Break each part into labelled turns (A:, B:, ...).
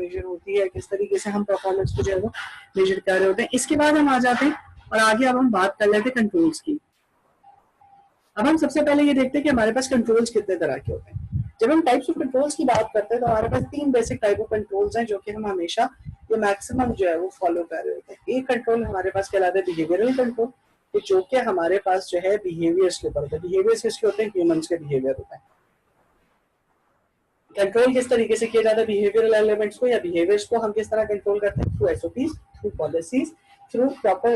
A: Major होती है, किस तरीके से हम परफॉर्मेंस को जो है वो मेजर कर रहे होते हैं। इसके बाद हम आ जाते हैं और आगे अब हम बात कर लेते हैं कंट्रोल्स की। अब हम सबसे पहले ये देखते हैं कि हमारे पास कंट्रोल्स कितने तरह के होते हैं। जब हम टाइप्स ऑफ कंट्रोल्स की बात करते हैं तो हमारे पास 3 बेसिक टाइप ऑफ कंट्रोल्स हैं जो कि हम हमेशा ये मैक्सिमम जो है वो फॉलो कर रहे होते हैं। एक कंट्रोल हमारे पास कहलाता है बिहेवियरल कंट्रोल, जो कि हमारे पास जो है बिहेवियर्स के ऊपर होता है। बिहेवियर्स किसके होते हैं? ह्यूमंस के बिहेवियर होता है। कंट्रोल किस तरीके से किया जाता है बिहेवियरल एलिमेंट्स को या बिहेवियर्स को हम किस तरह कंट्रोल करते हैं? Through SOPs, through policies, through proper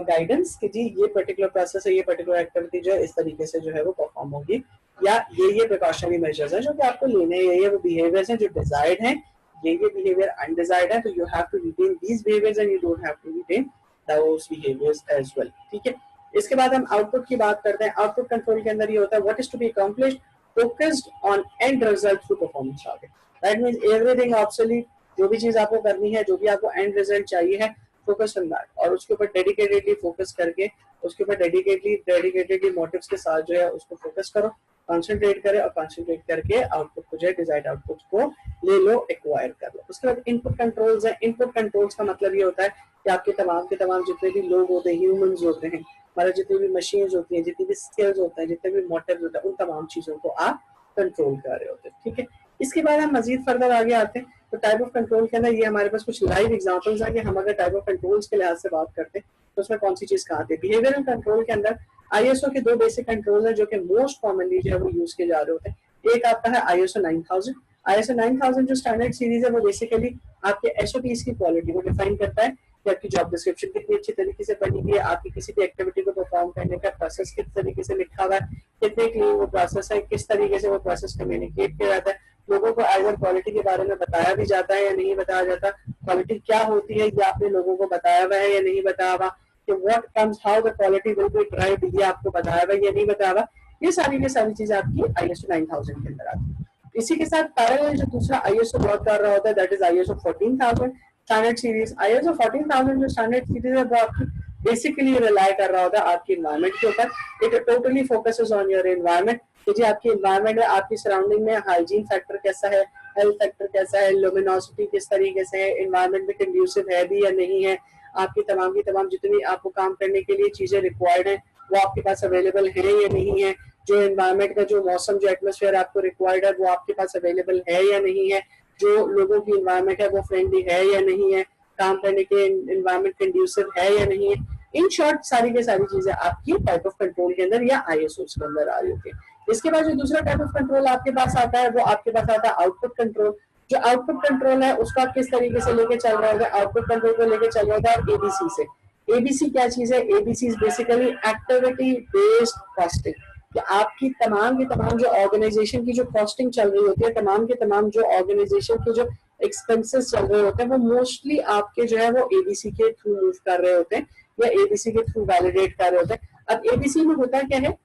A: guidance कि जी ये पर्टिकुलर प्रोसेस है, ये पर्टिकुलर एक्टिविटी जो है इस तरीके से जो है वो परफॉर्म होगी, या ये प्रिकॉशनरी मेजर्स हैं जो कि आपको लेने हैं, ये वो बिहेवियर्स हैं जो डिजायर्ड हैं, ये बिहेवियर अनडिजायर्ड है, तो you have to retain these behaviours and you don't have to retain those behaviours as well. ठीक है, इसके बाद हम आउटपुट की बात करते हैं। आउटपुट कंट्रोल के अंदर ये होता है what is to be accomplished focused on end result through performance target. That means everything obsolete, जो भी चीज आपको करनी है, जो भी आपको end result चाहिए है, focus on that, और उसके ऊपर dedicatedly focus करके, उसके ऊपर dedicatedly motives के साथ जो है उसको focus करो, concentrate करें और concentrate करके आउटपुट को जो है desired आउटपुट को ले लो, एक्वायर कर लो। उसके बाद इनपुट कंट्रोल्स है। इनपुट कंट्रोल्स का मतलब ये होता है कि आपके तमाम के तमाम जितने भी लोग होते हैं, ह्यूमंस होते हैं, हमारे जितनी भी मशीन्स होती हैं, जितनी भी स्किल्स होते हैं, जितने भी मोटिव्स होते हैं, उन तमाम चीजों को आप कंट्रोल कर रहे होते हैं। ठीक है, इसके बाद हम मजीद फर्दर आगे आते हैं तो टाइप ऑफ कंट्रोल के अंदर ये हमारे पास कुछ लाइव एग्जांपल्स हैं कि हम अगर टाइप ऑफ कंट्रोल्स के लिहाज से बात करते हैं तो उसमें कौन सी चीज कहाँ आती है। बिहेवियरल कंट्रोल के अंदर आईएसओ के 2 बेसिक कंट्रोल हैं जो कि मोस्ट कॉमनली जो है वो यूज किए जा रहे होते हैं। एक आपका है आईएसओ 9000। आईएसओ 9000 जो स्टैंडर्ड सीरीज है वो बेसिकली आपके एसओपीज की क्वालिटी को डिफाइन करता है कि आपकी जॉब डिस्क्रिप्शन कितनी अच्छी तरीके से बनी हुई है, आपकी किसी भी एक्टिविटी को परफॉर्म करने का प्रोसेस किस तरीके से लिखा हुआ है, कितने क्लीन वो प्रोसेस है, किस तरीके से वो प्रोसेस कम्युनिकेट किया जाता है, लोगों को एज क्वालिटी के बारे में बताया भी जाता है या नहीं बताया जाता, क्वालिटी क्या होती है ये आपने लोगों को बताया हुआ है या नहीं बताया हुआ, कि what comes how the quality will be derived ये आपको बताया हुआ है या नहीं बताया हुआ। ये सारी की सारी चीजें आपकी आईएसओ 9000 के अंदर आती है। इसी के साथ पैरेलल जो दूसरा आईएसओ वर्क कर रहा होता है that is ISO 14000 standard series. ISO 14000 जो स्टैंडर्ड सीरीज है वो आपकी बेसिकली रिलाई कर रहा होता है आपकी एनवायरनमेंट के ऊपर। It totally focuses on your environment, कि जी आपकी एनवायरनमेंट है, आपकी सराउंडिंग में हाइजीन फैक्टर कैसा है, हेल्थ फैक्टर कैसा है, लुमिनोसिटी किस तरीके से है, एनवायरनमेंट में कंड्यूसिव है भी या नहीं है, आपकी तमाम की तमाम जितनी आपको काम करने के लिए चीजें रिक्वायर्ड है वो आपके पास अवेलेबल है या नहीं है, जो एनवायरनमेंट का जो मौसम जो एटमोसफेयर आपको रिक्वायर्ड है वो आपके पास अवेलेबल है या नहीं है, जो लोगों की एनवायरनमेंट है वो फ्रेंडली है या नहीं है, काम करने के एनवायरनमेंट कंड्यूसिव है या नहीं है। इन शॉर्ट सारी की सारी चीजें आपकी टाइप ऑफ कंट्रोल के अंदर या आईएसओ के अंदर आ रही होती है। इसके बाद जो दूसरा टाइप ऑफ कंट्रोल आपके पास आता है वो आपके पास आता है आउटपुट कंट्रोल। जो आउटपुट कंट्रोल है उसको आप किस तरीके से लेके चल रहे होगा, आउटपुट कंट्रोल को लेके चल रहे होगा आप एबीसी से। एबीसी क्या चीज है? ABC is basically activity based costing, कि आपकी तमाम की तमाम जो ऑर्गेनाइजेशन की जो कॉस्टिंग चल रही होती है, तमाम के तमाम जो ऑर्गेनाइजेशन के जो एक्सपेंसेस चल रहे होते हैं वो मोस्टली आपके जो है वो एबीसी के थ्रू मूव कर रहे होते हैं या एबीसी के थ्रू वैलिडेट कर रहे होते हैं। अब एबीसी में होता क्या है,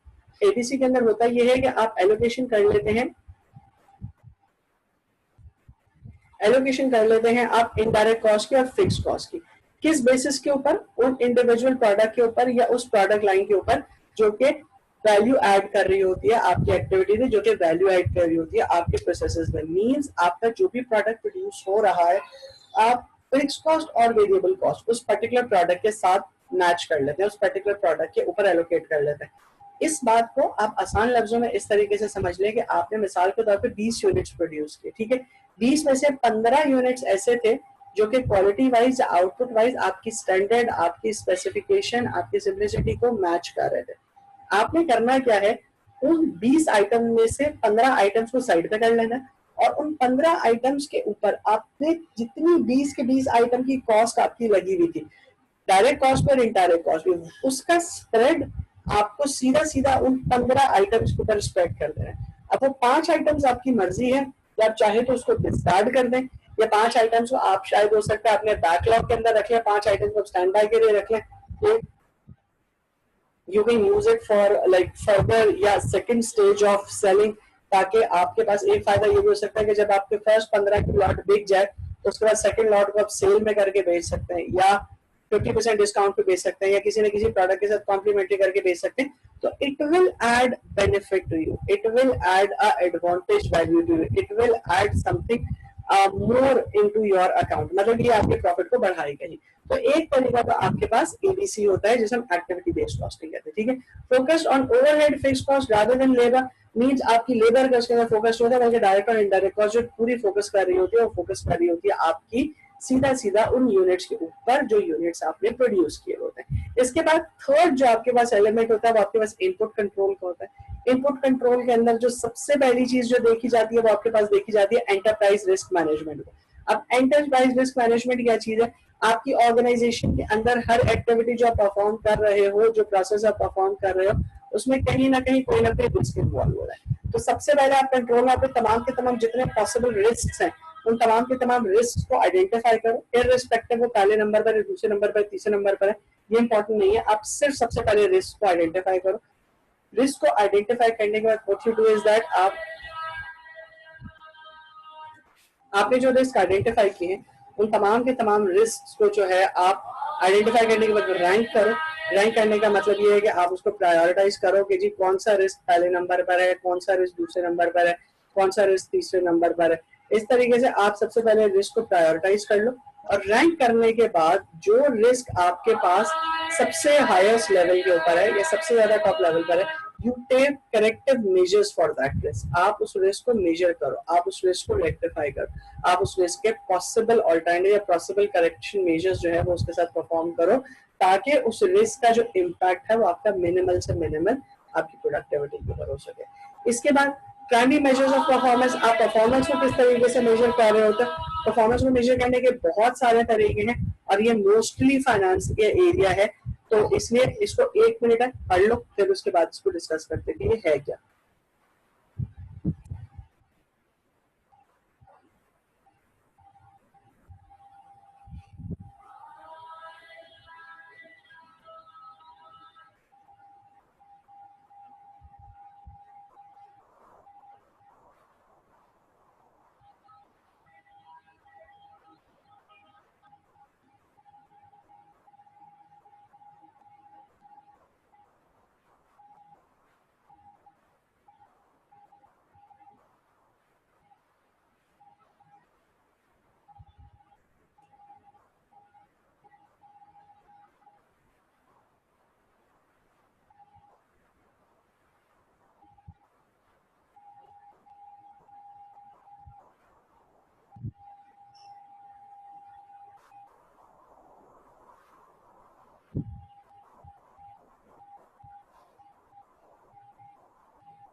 A: एबीसी के अंदर होता यह है कि आप एलोकेशन कर लेते हैं, एलोकेशन कर लेते हैं आप इनडायरेक्ट कॉस्ट की और फिक्स कॉस्ट की। किस बेसिस के ऊपर? उन इंडिविजुअल प्रोडक्ट के ऊपर या उस प्रोडक्ट लाइन के ऊपर जो कि वैल्यू ऐड कर रही होती है आपकी एक्टिविटी में, जो कि वैल्यू ऐड कर रही होती है आपके प्रोसेसेस में। मींस आपका जो भी प्रोडक्ट प्रोड्यूस हो रहा है आप फिक्स कॉस्ट और वेरिएबल कॉस्ट उस पर्टिकुलर प्रोडक्ट के साथ मैच कर लेते हैं, उस पर्टिकुलर प्रोडक्ट के ऊपर एलोकेट कर लेते हैं। इस बात को आप आसान लफ्जों में इस तरीके से समझ लें कि आपने मिसाल के तौर पे 20 यूनिट्स प्रोड्यूस किए, ठीक है, 20 में से 15 यूनिट्स ऐसे थे जो कि क्वालिटी वाइज आउटपुट वाइज आपकी स्टैंडर्ड, आपकी स्पेसिफिकेशन, आपकी सिंप्लिसिटी को मैच कर रहे थे। आपने करना क्या है, उन 20 आइटम में से 15 आइटम्स को साइड पे कर लेना और उन 15 आइटम्स के ऊपर आपने जितनी 20 के 20 आइटम की कॉस्ट आपकी लगी हुई थी, डायरेक्ट कॉस्ट और इनडायरेक्ट कॉस्ट, उसका स्प्रेड आपको सीधा सीधा उन 15 आइटम्स के ऊपर स्प्रेड कर देना है। अब वो 5 आइटम्स आपकी मर्जी है कि आप चाहे तो उसको डिस्कार्ड कर दें, या 5 आइटम्स को आप शायद हो सकता है अपने बैकलॉग के अंदर रख लें, 5 आइटम्स को स्टैंड बाय के लिए रख लें, you can use it for like further या सेकंड स्टेज ऑफ सेलिंग, ताकि आपके पास एक फायदा ये भी हो सकता है कि जब आपके फर्स्ट 15 की लॉट बिक जाए तो उसके बाद सेकंड लॉट को आप सेल में करके बेच सकते हैं या 50% डिस्काउंट पे बेच सकते हैं या किसी न किसी प्रोडक्ट के साथ कॉम्प्लीमेंट्री करके बेच सकते हैं। तो it will add benefit to you, it will add a advantage value to you, it will add something more into your account, मतलब ये आपके प्रॉफिट को बढ़ाएगा ही। तो एक तरीका तो आपके पास एबीसी होता है जिसे हम एक्टिविटी बेस्ड कॉस्टिंग कहते हैं, ठीक है। Focused on overhead fixed cost rather than labour, means आपकी लेबर का उसके अंदर फोकस होता है, बल्कि डायरेक्ट और इनडायरेक्ट कॉस्ट जो पूरी फोकस कर रही होती है वो फोकस कर रही होती है आपकी सीधा सीधा उन यूनिट्स के ऊपर जो यूनिट्स आपने प्रोड्यूस किए होते हैं। इसके बाद थर्ड जो आपके पास एलिमेंट होता है वो आपके पास इनपुट कंट्रोल का होता है। इनपुट कंट्रोल के अंदर जो सबसे पहली चीज जो देखी जाती है वो आपके पास देखी जाती है एंटरप्राइज रिस्क मैनेजमेंट। अब एंटरप्राइज रिस्क मैनेजमेंट क्या चीज है, आपकी ऑर्गेनाइजेशन के अंदर हर एक्टिविटी जो आप परफॉर्म कर रहे हो, जो प्रोसेस आप परफॉर्म कर रहे हो, उसमें कहीं ना कहीं कोई ना कोई रिस्क इन्वॉल्व हो रहा है। तो सबसे पहले आप कंट्रोल पे तमाम के तमाम जितने पॉसिबल रिस्क हैं उन तमाम के तमाम रिस्क को आइडेंटिफाई करो, इररिस्पेक्टिव वो पहले नंबर पर है, दूसरे नंबर पर, तीसरे नंबर पर है, ये इंपॉर्टेंट नहीं है। आप सिर्फ सबसे पहले रिस्क को आइडेंटिफाई करो। रिस्क को आइडेंटिफाई करने के बाद what you do is that आपने जो रिस्क आइडेंटिफाई किए हैं उन तमाम के तमाम रिस्क को जो है आप आइडेंटिफाई करने के बाद रैंक करो। रैंक करने का मतलब ये है कि आप उसको प्रायोरिटाइज करो कि जी कौन सा रिस्क पहले नंबर पर है, कौन सा रिस्क दूसरे नंबर पर है, कौन सा रिस्क तीसरे नंबर पर है। इस तरीके से आप सबसे पहले रिस्क को प्रायोरिटाइज कर लो और रैंक करने के बाद जो रिस्क आपके पास सबसे हाईएस्ट लेवल के ऊपर है या सबसे ज्यादा टॉप लेवल पर है, you take corrective measures for that risk. आप उस रिस्क को मेजर करो, आप उस रिस्क को रेक्टिफाई करो, आप उस रिस्क के पॉसिबल ऑल्टरनेटिव या पॉसिबल करेक्शन मेजर्स जो है वो उसके साथ परफॉर्म करो, ताकि उस रिस्क का जो इम्पैक्ट है वो आपका मिनिमल से मिनिमल आपकी प्रोडक्टिविटी के ऊपर हो सके। इसके बाद प्राइमरी मेजर्स ऑफ परफॉर्मेंस, आप परफॉर्मेंस को किस तरीके से मेजर कर रहे होते हैं। परफॉर्मेंस को मेजर करने के बहुत सारे तरीके हैं और ये मोस्टली फाइनेंस के एरिया है, तो इसलिए इसको 1 मिनट है पढ़ लो, फिर उसके बाद इसको डिस्कस करते हैं कि ये है क्या।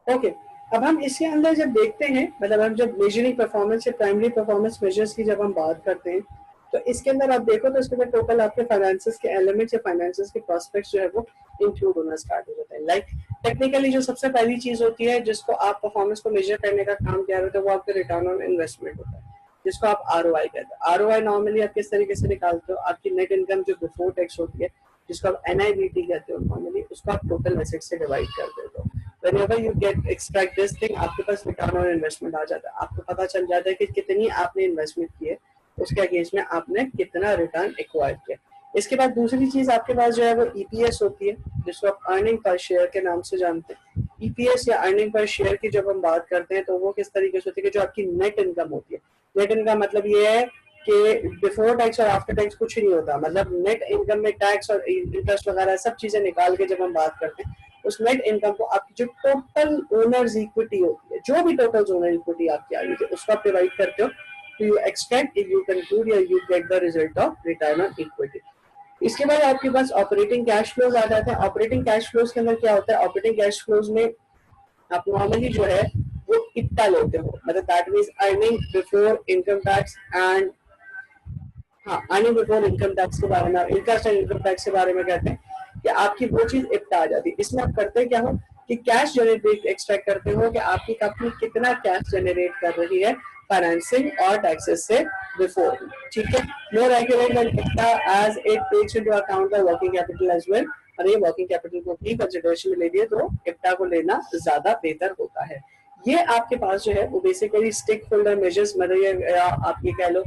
A: ओके अब हम इसके अंदर जब देखते हैं, मतलब हम जब मेजरिंग परफॉर्मेंस या प्राइमरी परफॉर्मेंस मेजर्स की जब हम बात करते हैं, तो इसके अंदर आप देखो तो इसके अंदर टोटल आपके फाइनेंसेस के एलिमेंट्स या फाइनेंसेस के प्रोस्पेक्ट्स जो है वो इंक्लूड होना स्टार्ट हो जाते हैं। लाइक टेक्निकली जो सबसे पहली चीज होती है जिसको आप परफॉर्मेंस को मेजर करने का काम किया होता है वो आपका रिटर्न ऑन इन्वेस्टमेंट होता है, जिसको आप आरओआई कहते हैं। आरओआई नॉर्मली आप किस तरीके से निकालते हो, आपकी नेट इनकम जो बिफोर टैक्स होती है जिसको आप एनआईबीटी कहते हो नॉर्मली, उसको आप टोटल एसेट से डिवाइड कर देते हो। whenever you get extract this thing, आपके पास रिटर्न ऑन इन्वेस्टमेंट आ जाता है, आपको पता चल जाता है कि कितनी आपने इन्वेस्टमेंट की है, उसके अगेंस्ट में आपने कितना रिटर्न एक्वायर किया। इसके बाद दूसरी चीज आपके पास जो है वो ईपीएस होती है, जिसको आप अर्निंग पर शेयर के नाम से जानते हैं। ईपीएस या अर्निंग पर शेयर की जब हम बात करते हैं तो वो किस तरीके से होती है कि जो आपकी नेट इनकम होती है। नेट इनकम मतलब ये है कि बिफोर टैक्स और आफ्टर टैक्स कुछ नहीं होता, मतलब नेट इनकम में टैक्स और इंटरेस्ट वगैरह सब चीजें निकाल के जब हम बात करते हैं उस नेट इनकम को आपकी जो टोटल ओनर्स इक्विटी होती है, जो भी टोटल ओनर इक्विटी आपकी आई है उसको आप डिवाइड करते हो, तो you extract if you conclude या you get the result of return on equity. इसके बाद आपके पास ऑपरेटिंग कैश फ्लोज आ जाते हैं। ऑपरेटिंग कैश फ्लोज के अंदर क्या होता है, ऑपरेटिंग कैश फ्लोज में आप नॉर्मली जो है वो इतना लेते हो, मतलब that means earning before income tax and हाँ अर्निंग बिफोर इनकम टैक्स के बारे में, इंटरेस्ट एंड इनकम टैक्स के बारे में कहते हैं कि आपकी वो चीज इतना आ जाती है। इसमें आप करते क्या हो कि कैश जनरेट एक्सट्रैक्ट करते हो कि आपकी कंपनी कितना कैश जनरेट कर रही है फाइनेंसिंग और टैक्सेस से बिफोर, ठीक है। मोर एक्यूरेट देन इतना as it takes into account the working capital as well, और ये वर्किंग कैपिटल को भी कंसीडरेशन में ले लिए तो इप्टा को लेना ज्यादा बेहतर होता है। ये आपके पास जो है वो बेसिकली स्टेक होल्डर मेजर्स, मतलब ये आप ये कह लो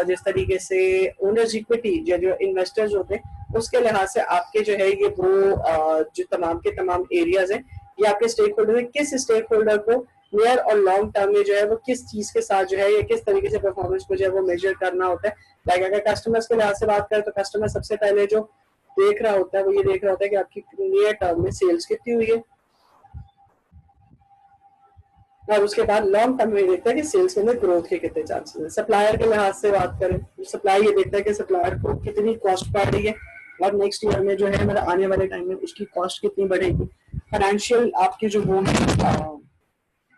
A: जिस तरीके से ओनर्स इक्विटी जो इन्वेस्टर्स होते हैं उसके लिहाज से आपके जो है ये वो जो तमाम के तमाम एरियाज हैं, ये आपके स्टेक होल्डर है, किस स्टेक होल्डर को नियर और लॉन्ग टर्म में जो है वो किस चीज के साथ जो है या किस तरीके से परफॉर्मेंस को जो है वो मेजर करना होता है। लाइक अगर कस्टमर्स के लिहाज से बात करें तो कस्टमर सबसे पहले जो देख रहा होता है वो ये देख रहा होता है कि आपकी नियर टर्म में सेल्स कितनी हुई है, और उसके बाद लॉन्ग टर्म में देखता है कि सेल्स के अंदर ग्रोथ के कितने चांसेस हैं। सप्लायर के लिहाज से बात करें, सप्लाई ये देखता है कि सप्लायर को कितनी कॉस्ट पड़ रही है और नेक्स्ट ईयर में जो है मेरा आने वाले टाइम में उसकी कॉस्ट कितनी बढ़ेगी। फाइनेंशियल आपकी जो वो है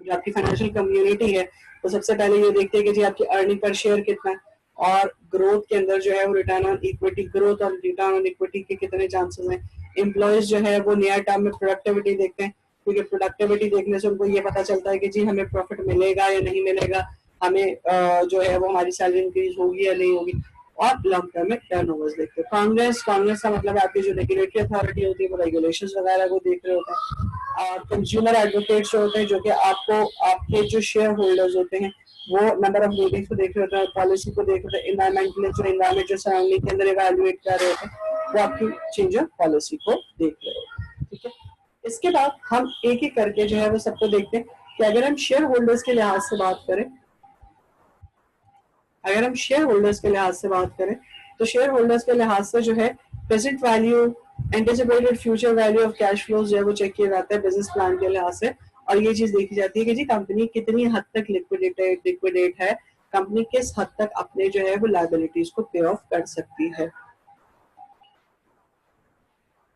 A: जो आपकी फाइनेंशियल कम्युनिटी है वो सबसे पहले ये देखते हैं कि जी आपकी अर्निंग पर शेयर कितना है, और ग्रोथ के अंदर जो है वो रिटर्न ऑन इक्विटी, ग्रोथ और रिटर्न ऑन इक्विटी के कितने चांसेस हैं। एम्प्लॉयज जो है वो नियर टर्म में प्रोडक्टिविटी देखते हैं, क्योंकि प्रोडक्टिविटी देखने से उनको ये पता चलता है कि जी हमें प्रॉफिट मिलेगा या नहीं मिलेगा, हमें जो है वो हमारी सैलरी इंक्रीज होगी या नहीं होगी। और लॉन्ग टर्म में टर्नओवर्स देखते हैं। कांग्रेस का मतलब आपकी जो रेगुलेटरी अथॉरिटी होती है वो रेगुलेशंस वगैरह को देख रहे होते हैं। और कंज्यूमर एडवोकेट्स होते हैं जो कि आपको आपके जो शेयर होल्डर्स होते हैं वो नंबर ऑफ मीटिंग्स को देख रहे होते हैं, पॉलिसी को देख रहे होते हैं, इन्वायरमेंट जो सराउंडिंग के अंदर इवैल्यूएट कर रहे होते हैं, वो आपकी चेंज ऑफ पॉलिसी को देख रहे होते हैं। ठीक है, इसके बाद हम एक एक करके जो है वो सबको देखते हैं कि अगर हम शेयर होल्डर्स के लिहाज से बात करें, अगर हम शेयर होल्डर्स के लिहाज से बात करें तो शेयर होल्डर्स के लिहाज से जो है present value, anticipated future value of cash flows जो है वो चेक किया जाता है बिजनेस प्लान के लिहाज से, और ये चीज देखी जाती है कि जी कंपनी कितनी हद तक लिक्विडेट है, कंपनी किस हद तक अपने जो है वो लायबिलिटीज को पे ऑफ कर सकती है।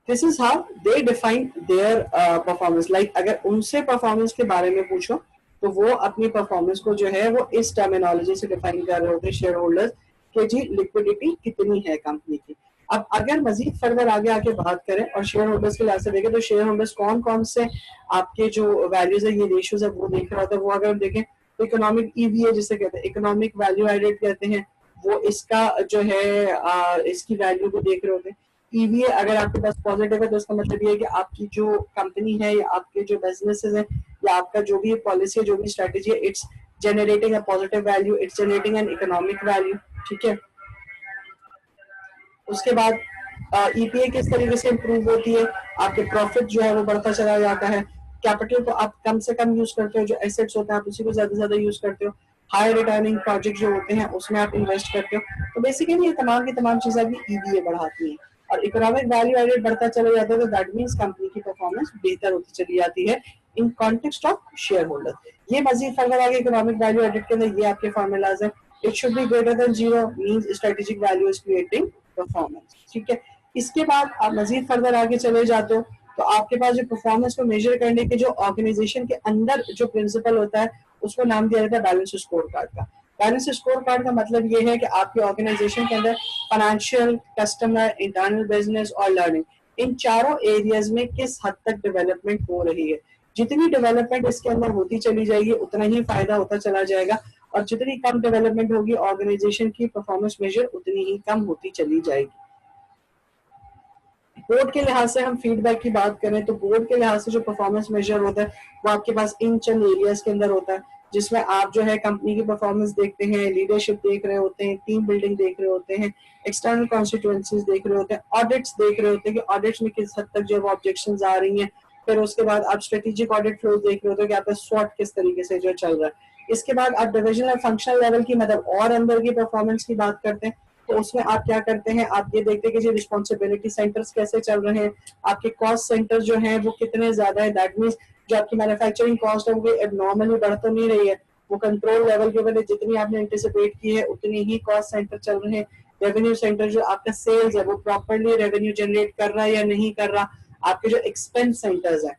A: This is how they define their performance. Like अगर उनसे परफॉर्मेंस के बारे में पूछो तो वो अपनी परफॉर्मेंस को जो है वो इस टर्मिनोलॉजी से डिफाइन कर रहे होते हैं शेयर होल्डर्स कि जी लिक्विडिटी कितनी है कंपनी की। अब अगर मजीद फर्दर आगे आके बात करें और शेयर होल्डर्स के लिहाज से देखें तो शेयर होल्डर्स कौन कौन से आपके जो वैल्यूज है, ये रेशियोज है वो देख रहा होता है। वो अगर देखें तो इकोनॉमिक ईवीए जिसे कहते हैं, इकोनॉमिक वैल्यू एडेड कहते हैं, वो इसका जो है इसकी वैल्यू को देख रहे होते हैं। ईवीए अगर आपके पास पॉजिटिव है तो इसका मतलब ये है कि आपकी जो कंपनी है या आपके जो बिजनेसेस है या आपका जो भी पॉलिसी है, जो भी स्ट्रेटेजी है, it's generating a positive value, it's generating an economic value. ठीक है, उसके बाद ईपीए किस तरीके से इंप्रूव होती है, आपके प्रॉफिट जो है वो बढ़ता चला जाता है, कैपिटल को आप कम से कम यूज करते हो, जो एसेट्स होते हैं आप उसी को ज्यादा से ज्यादा यूज करते हो, हाई रिटर्निंग प्रोजेक्ट जो होते हैं उसमें आप इन्वेस्ट करते हो। तो बेसिकली ये तमाम की तमाम चीजें भी ईवीए बढ़ाती है, और इकोनॉमिक वैल्यू एडेड बढ़ता चला जाता है तो दैट मींस कंपनी की परफॉर्मेंस बेहतर होती चली जाती है in context of share holder. ये मजीद फर्दर आगे इकोनॉमिक वैल्यू एडेड के अंदर ये आपके फॉर्मूलाज है। It should be greater than zero means strategic value is creating performance. ठीक है, इसके बाद आप मजीद फर्दर आगे चले जाते हो तो आपके पास जो परफॉर्मेंस को मेजर करने के जो ऑर्गेनाइजेशन के अंदर जो प्रिंसिपल होता है उसको नाम दिया जाता है बैलेंस स्कोर कार्ड का। बैलेंस स्कोर कार्ड का मतलब ये है कि आपकी ऑर्गेनाइजेशन के अंदर फाइनेंशियल, कस्टमर, इंटरनल बिजनेस और लर्निंग, इन चारों एरियाज में किस हद तक डेवलपमेंट हो रही है। जितनी डेवलपमेंट इसके अंदर होती चली जाएगी उतना ही फायदा होता चला जाएगा, और जितनी कम डेवलपमेंट होगी ऑर्गेनाइजेशन की परफॉर्मेंस मेजर उतनी ही कम होती चली जाएगी। बोर्ड के लिहाज से हम फीडबैक की बात करें तो बोर्ड के लिहाज से जो परफॉर्मेंस मेजर होता है वो आपके पास इन चंद एरियाज के अंदर होता है, जिसमें आप जो है कंपनी की परफॉर्मेंस देखते हैं, लीडरशिप देख रहे होते हैं, टीम बिल्डिंग देख रहे होते हैं, एक्सटर्नल कॉन्स्टिट्यूएंसीज देख रहे होते हैं, ऑडिट्स देख रहे होते हैं कि ऑडिट्स में किस हद तक जो है ऑब्जेक्शंस आ रही हैं। फिर उसके बाद आप स्ट्रेटेजिक ऑडिट फ्लोज देख रहे होते हैं कि आपका स्वॉट किस तरीके से जो चल रहा है। इसके बाद आप डिविजनल फंक्शनल लेवल की मतलब और अंदर की परफॉर्मेंस की बात करते हैं तो उसमें आप क्या करते हैं, आप ये देखते हैं कि जो रिस्पॉन्सिबिलिटी सेंटर्स कैसे चल रहे हैं, आपके कॉस्ट सेंटर जो हैं वो कितने ज्यादा है। दैट मींस जो आपकी मैन्युफैक्चरिंग कॉस्ट है वो एबनॉर्मली बढ़ तो नहीं रही है, वो कंट्रोल लेवल के ऊपर जितनी आपने एंटिसिपेट की है उतनी ही कॉस्ट सेंटर चल रहे हैं। रेवेन्यू सेंटर जो आपका सेल्स है वो प्रॉपरली रेवेन्यू जनरेट कर रहा है या नहीं कर रहा। आपके जो एक्सपेंस सेंटर्स है,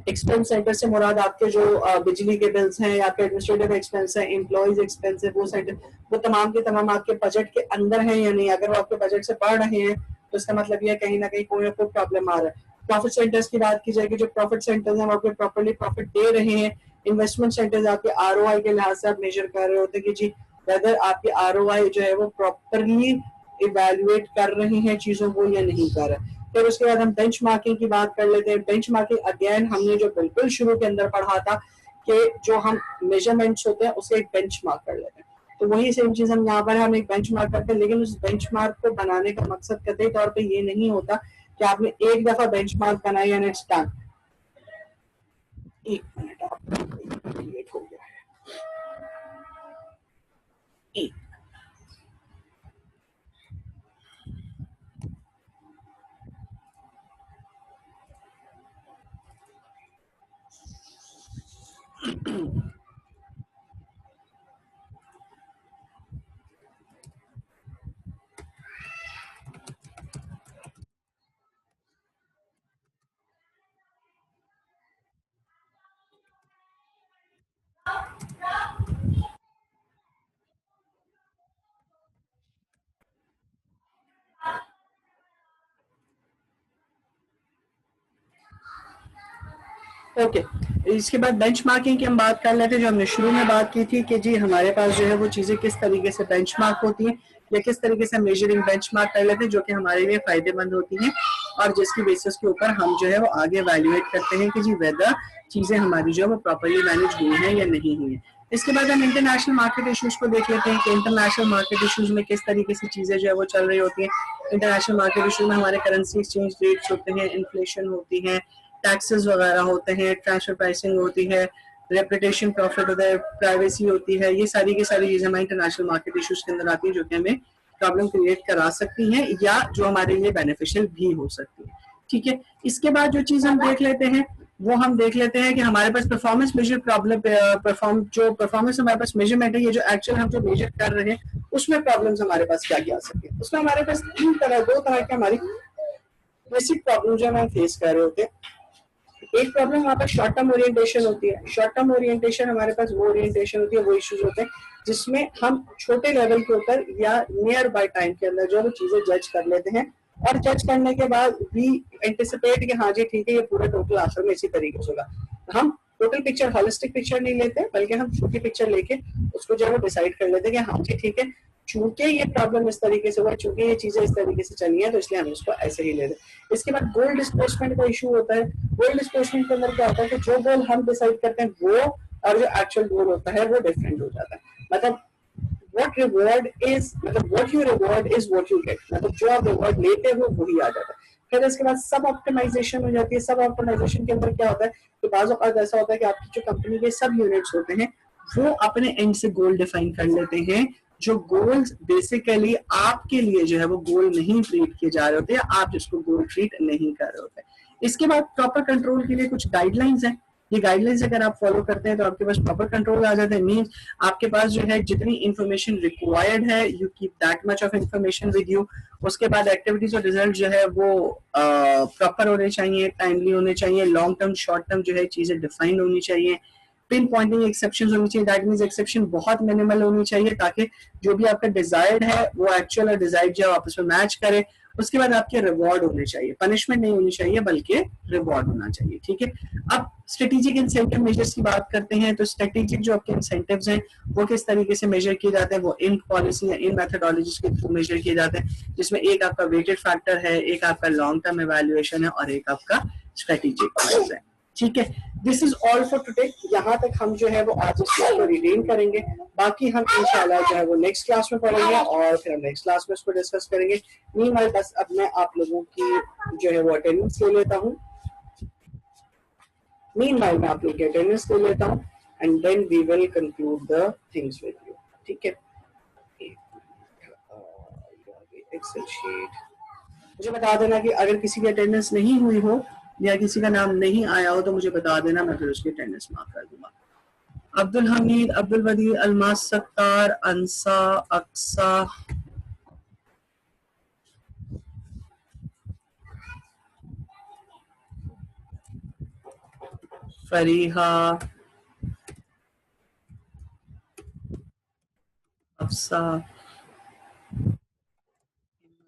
A: एक्सपेंस सेंटर से मुराद आपके जो बिजली के बिल्स हैं, आपके एडमिनिस्ट्रेटिव एक्सपेंस है, एम्प्लॉइज एक्सपेंस है, वो सेंटर वो तमाम के तमाम आपके बजट के अंदर है या नहीं। अगर वो आपके बजट से बढ़ रहे हैं तो इसका मतलब ये कहीं ना कहीं कोई ना कोई प्रॉब्लम आ रहा है। प्रॉफिट सेंटर्स की बात की जाएगी, जो प्रॉफिट सेंटर्स हैं वो आपके प्रॉपरली प्रॉफिट दे रहे हैं। इन्वेस्टमेंट सेंटर्स आपके आरओआई के लिहाज से आप मेजर कर रहे होते हैं कि जी वेदर आपकी आरओआई जो है वो प्रॉपरली इवेल्युएट कर रहे हैं चीजों को या नहीं कर रहे। फिर उसके बाद हम बेंचमार्किंग की बात कर लेते हैं। बेंचमार्किंग अगेन हमने जो बिल्कुल शुरू के अंदर पढ़ा था कि जो हम मेजरमेंट्स होते हैं उसे एक बेंचमार्क कर लेते हैं, तो वही सेम चीज हम यहाँ पर हम एक बेंचमार्क करते हैं। लेकिन उस बेंचमार्क को बनाने का मकसद कतई तौर पे ये नहीं होता कि आपने एक दफा बेंचमार्क बनाया एंड इट्स डन। एक मिनट आप क्रिएट हो गया है। ओके इसके बाद बेंचमार्किंग की हम बात कर लेते हैं, जो हमने शुरू में बात की थी कि जी हमारे पास जो है वो चीजें किस तरीके से बेंचमार्क होती हैं या किस तरीके से मेजरिंग बेंचमार्क कर लेते हैं, जो कि हमारे लिए फायदेमंद होती हैं और जिसकी बेसिस के ऊपर हम जो है वो आगे वैल्यूएट करते हैं कि जी वेदर चीजें हमारी जो है वो प्रॉपरली मैनेज हुई हैं या नहीं हुई है। इसके बाद हम इंटरनेशनल मार्केट इश्यूज को देख लेते हैं कि इंटरनेशनल मार्केट इश्यूज में किस तरीके से चीजें जो है वो चल रही होती हैं। इंटरनेशनल मार्केट इशू में हमारे करेंसी एक्सचेंज रेट्स होते हैं, इन्फ्लेशन होती है, टैक्सेस वगैरह होते हैं, ट्रांसफर प्राइसिंग होती है, रेपुटेशन प्रॉफिट होता है, प्राइवेसी होती है, ये सारी की सारी चीजें हमारे इंटरनेशनल मार्केट इश्यूज के अंदर आती है जो कि हमें प्रॉब्लम क्रिएट करा सकती हैं या जो हमारे लिए बेनिफिशियल भी हो सकती है। ठीक है, इसके बाद जो चीज हम देख लेते हैं वो हम देख लेते हैं कि हमारे पास परफॉर्मेंस मेजर प्रॉब्लम जो परफॉर्मेंस हमारे पास मेजरमेंट है, ये जो एक्चुअल हम जो मेजर कर रहे हैं उसमें प्रॉब्लम्स हमारे पास क्या क्या आ सकती है। उसमें हमारे पास दो तरह की हमारी बेसिक प्रॉब्लम जो हम फेस कर रहे होते हैं। एक प्रॉब्लम हमारे पास शॉर्ट टर्म ओरिएंटेशन होती है। शॉर्ट टर्म ओरिएंटेशन हमारे पास वो ओरिएंटेशन होती है, वो इश्यूज होते हैं जिसमें हम छोटे लेवल के ऊपर या नियर बाय टाइम के अंदर जो चीजें जज कर लेते हैं और जज करने के बाद भी एंटिसिपेट कि हाँ जी ठीक है ये पूरा टोटल आखिर में इसी तरीके से होगा। हम टोटल पिक्चर हॉलिस्टिक पिक्चर नहीं लेते बल्कि हम छोटी पिक्चर लेके उसको जो है डिसाइड कर लेते हैं कि हाँ जी ठीक है चूंकि ये प्रॉब्लम इस तरीके से हुआ, चूंकि ये चीजें इस तरीके से चली है तो इसलिए हम इसको ऐसे ही ले लें। इसके बाद गोल डिस्प्लेसमेंट का इशू होता है। गोल डिस्प्लेसमेंट के अंदर क्या होता है कि जो गोल हम डिसाइड करते हैं वो और जो एक्चुअल गोल होता है वो डिफरेंट हो जाता है। मतलब what reward is मतलब what you reward is what you get, मतलब जो आप रिवॉर्ड लेते हो वही आ जाता है। फिर इसके बाद सब ऑप्टिमाइजेशन हो जाती है। सब ऑप्टिमाइजेशन के अंदर क्या होता है कि बाज़ औक़ात ऐसा होता है कि आपकी जो कंपनी के सब यूनिट्स होते हैं वो अपने एंड से गोल डिफाइन कर लेते हैं, जो गोल्स बेसिकली आपके लिए जो है वो गोल नहीं ट्रीट किए जा रहे होते हैं, आप जिसको गोल ट्रीट नहीं कर रहे होते। इसके बाद प्रॉपर कंट्रोल के लिए कुछ गाइडलाइंस हैं। ये गाइडलाइंस अगर आप फॉलो करते हैं तो आपके पास प्रॉपर कंट्रोल आ जाता है। मींस आपके पास जो है जितनी इंफॉर्मेशन रिक्वायर्ड है you keep that much of information with you. उसके बाद एक्टिविटीज और रिजल्ट जो है वो प्रॉपर होने चाहिए, टाइमली होने चाहिए, लॉन्ग टर्म शॉर्ट टर्म जो है चीजें डिफाइंड होनी चाहिए, पिन पॉइंटिंग एक्सेप्शन होनी चाहिए। दैट मींस एक्सेप्शन बहुत मिनिमल होनी चाहिए ताकि जो भी आपका डिजायर्ड है वो एक्चुअल और डिजायर्ड जो आपस में मैच करे। उसके बाद आपके रिवॉर्ड होने चाहिए, पनिशमेंट नहीं होनी चाहिए बल्कि रिवॉर्ड होना चाहिए। ठीक है, अब स्ट्रेटेजिक इंसेंटिव मेजर्स की बात करते हैं तो स्ट्रेटेजिक जो आपके इंसेंटिव्स हैं वो किस तरीके से मेजर किए जाते हैं, वो इन पॉलिसी या इन मेथोडोलॉजीज के थ्रू मेजर किए जाते हैं, जिसमें एक आपका वेटेड फैक्टर है, एक आपका लॉन्ग टर्म इवैल्यूएशन है और एक आपका स्ट्रेटेजिक है। ठीक है, this is all for today. यहाँ तक हम जो है वो आज इस क्लास को रिटेन करेंगे, बाकी हम इंशाल्लाह जो है वो नेक्स्ट क्लास में पढ़ेंगे और फिर हम नेक्स्ट क्लास में इसको डिस्कस करेंगे। मीनवाइल बस अब मैं आप लोगों की जो है वो अटेंडेंस ले लेता हूँ। मीनवाइल मैं आप लोगों की अटेंडेंस ले लेता हूँ and then we will conclude the things with you. ठीक है, एक्सेल शीट मुझे बता देना कि अगर किसी की अटेंडेंस नहीं हुई हो या किसी का नाम नहीं आया हो तो मुझे बता देना, मैं फिर उसकी अटेंडेंस मार्क कर दूंगा। अब्दुल हमीद, अब्दुल वदी, अलमास सत्तार, अंसा, अक्सा, फरीहा, अफसा,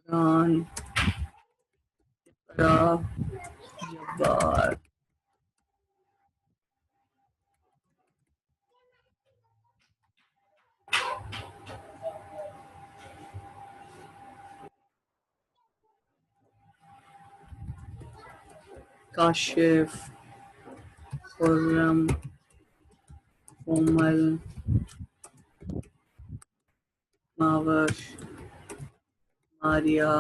A: इमरान, जब्बार, काशिफ, खुर्रम, कोमल, मावश, मारिया,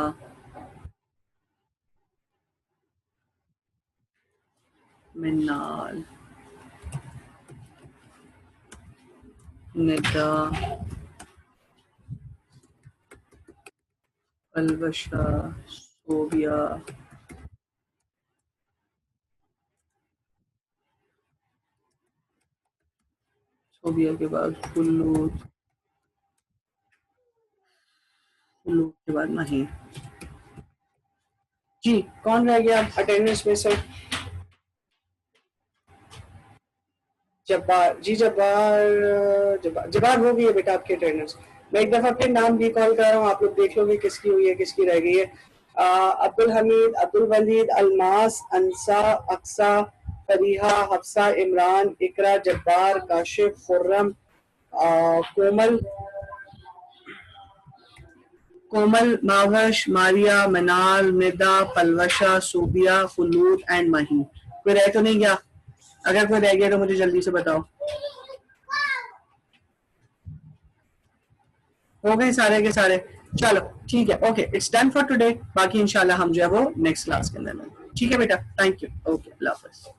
A: मिन्नाल, निदा, अलवशा, सोबिया, सोबिया के बाद फुल्लूद, फुल्लूद के बाद नहीं। जी कौन रह गया अटेंडेंस में से? जब्बार जी, जब्बार हो गई है बेटा आपकी अटेंडेंस। मैं एक दफा फिर नाम रिकॉल कर रहा हूँ, आप लोग देख लोगे किसकी हुई है किसकी रह गई है। अब्दुल हमीद, अब्दुल वलीद, अलमास, अंसा, अक्सा, फरीहा, हफ्सा, इमरान, इकरा, जब्बार, काशिफ, खुर्रम, कोमल, मावश, मारिया, मनाल, निदा, पलवशा, सूबिया, फुलूद एंड मही। कोई रह तो नहीं गया? अगर कोई रह गया तो मुझे जल्दी से बताओ। हो गए सारे के सारे? चलो ठीक है, okay, it's done for today. बाकी इंशाल्लाह हम जो है वो नेक्स्ट क्लास के अंदर में। ठीक है बेटा, थैंक यू, ओके, अल्लाह हाफिज़।